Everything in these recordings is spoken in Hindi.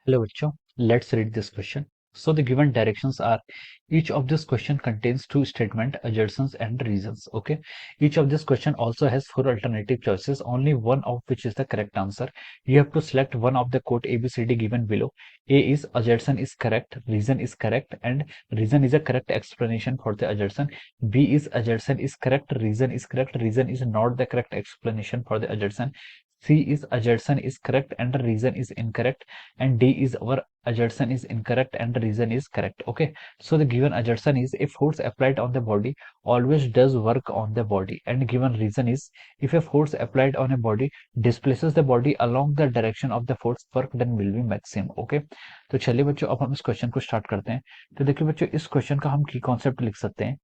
Hello, bachcho. Let's read this question. So the given directions are each of this question contains two statement, assertions and reasons. Okay. Each of this question also has four alternative choices, only one of which is the correct answer. You have to select one of the quote ABCD given below. A is assertion is correct, reason is correct, and reason is a correct explanation for the assertion. B is assertion is correct, reason is not the correct explanation for the assertion. C is assertion is correct and reason is incorrect, and D is our assertion is incorrect and the reason is correct. Okay, so the given assertion is a force applied on the body always does work on the body, and given reason is if a force applied on a body displaces the body along the direction of the force, work done will be maximum. Okay, तो चलिए बच्चों अब हम इस क्वेश्चन को स्टार्ट करते हैं। तो देखिए बच्चों, इस क्वेश्चन का हम की कॉन्सेप्ट लिख सकते हैं।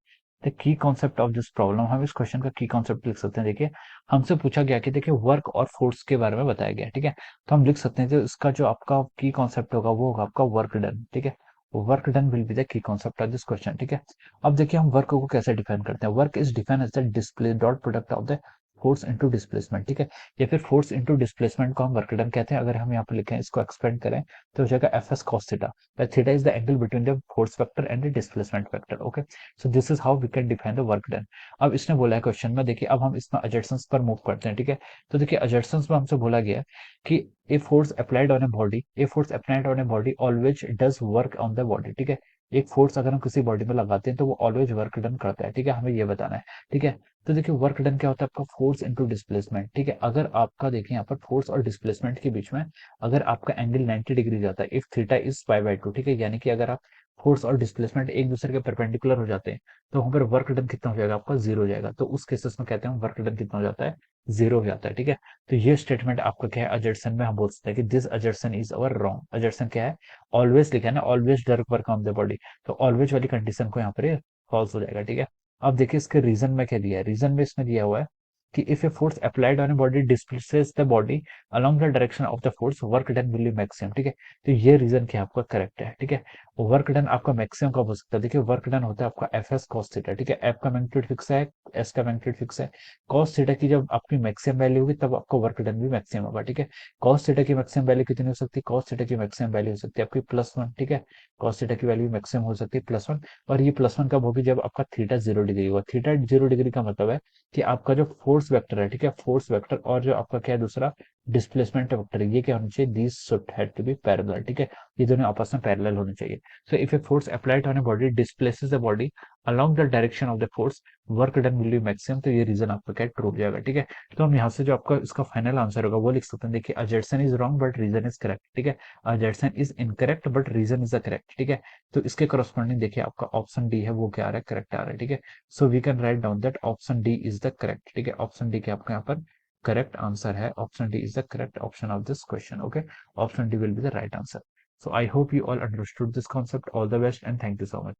The key concept of this problem, हम इस क्वेश्चन का की कॉन्सेप्ट लिख सकते हैं। देखिए, हमसे पूछा गया कि देखिए वर्क और फोर्स के बारे में बताया गया, ठीक है। तो हम लिख सकते हैं जो इसका जो आपका की कॉन्सेप्ट होगा वो होगा आपका वर्क डन, ठीक है। Work done will be the key concept of this question, ठीक है। अब देखिए हम वर्क को कैसे डिफाइन करते हैं। Work is define as the display dot product of the force into displacement, ठीक है। या फिर फोर्स इनटू डिस्प्लेसमेंट को हम वर्क डन कहते हैं। अगर हम यहाँ पे लिखें, इसको एक्सपेंड करें तो हो जाएगा F S cos theta, theta is the angle between the force vector and the displacement vector. Okay, so this is how we can define the work done. अब इसने बोला है क्वेश्चन में, देखिए अब हम इसमें एजर्शंस पर मूव करते हैं, ठीक है। तो देखिए एजर्शंस में हमसे बोला गया कि a force applied on a body, a force applied on a body always does work on the body, ठीक है। एक फोर्स अगर हम किसी बॉडी में लगाते हैं तो वो ऑलवेज वर्क डन करता है, ठीक है। हमें ये बताना है, ठीक है। तो देखिए वर्क डन क्या होता है आपका फोर्स इनटू डिस्प्लेसमेंट, ठीक है। अगर आपका देखिए यहाँ पर फोर्स और डिस्प्लेसमेंट के बीच में अगर आपका एंगल 90 डिग्री जाता है, इफ थीटा इज π/2, ठीक है, यानी कि अगर आप फोर्स और डिस्प्लेसमेंट एक दूसरे के परपेंडिकुलर हो जाते हैं तो वहां पर वर्क डन कितना हो जाएगा आपका, जीरो हो जाएगा। तो उस केसेस में कहते हैं वर्क डन कितना हो जाता है, जीरो हो जाता है, ठीक है। तो ये स्टेटमेंट आपका क्या है, अजर्सन में हम बोल सकते हैं कि दिस अजर्सन इज अवर रॉन्ग। अजर्सन क्या है, ऑलवेज लिखा है ना, ऑलवेज डर वर्क ऑन द बॉडी, तो ऑलवेज वाली कंडीशन को यहाँ पर फॉल्स हो जाएगा, ठीक है। अब देखिए इसके रीजन में क्या दिया है, रीजन में इसमें दिया हुआ है कि if a force applied on a body displaces the body along the direction of the force, work done will be maximum, ठीक है। तो ये रीजन क्या आपका करेक्ट है, ठीक है। वर्क डन आपका मैक्सिमम कब हो सकता है, देखिए वर्क डन होता है आपका एफ एस कॉस थीटा, ठीक है। एफ का मैग्नीट्यूड फिक्स है, एस का मैग्नीट्यूड फिक्स है। कॉस थीटा की जब आपकी मैक्सिमम वैल्यू होगी तब आपका वर्क डन भी मैक्सिमम होगा, ठीक है। कॉस थीटा की मैक्सिमम वैल्यू कितनी हो सकती है, कॉस थीटा की मैक्सिमम वैल्यू हो सकती है आपकी +1, ठीक है। कॉस थीटा की वैल्यू मैक्सिमम हो सकती है +1, और ये +1 कब होगी, जब आपका थीटा 0 डिग्री होगा। थीटा 0 डिग्री का मतलब है कि आपका जो फोर्स वेक्टर है, ठीक है, फोर्स वेक्टर और जो आपका क्या है दूसरा डिस्प्लेसमेंट वेक्टर, ये क्या होना चाहिए, these should have to be parallel, ठीक है। ये दोनों आपस में पैरेलल होने चाहिए। So if a force applied on a body displaces the body along the direction of the force, work done will be maximum। तो ये रीजन आपका क्या ट्रू हो जाएगा, ठीक है। तो हम यहाँ से जो आपका इसका फाइनल आंसर होगा वो लिख सकते हैं। देखिए assertion is wrong but reason is correct, ठीक है। assertion is incorrect but reason is the correct, ठीक है। तो इसके करस्पॉन्डिंग देखिए आपका ऑप्शन डी है वो क्या आ रहा है, करेक्ट आ रहा है, ठीक है। So we can write down that option D is the correct, ठीक है। ऑप्शन डी के आपका यहाँ पर करेक्ट आंसर है। Option D is the correct option of this question. Okay, option D will be the right answer. So I hope you all understood this concept. All the best and thank you so much.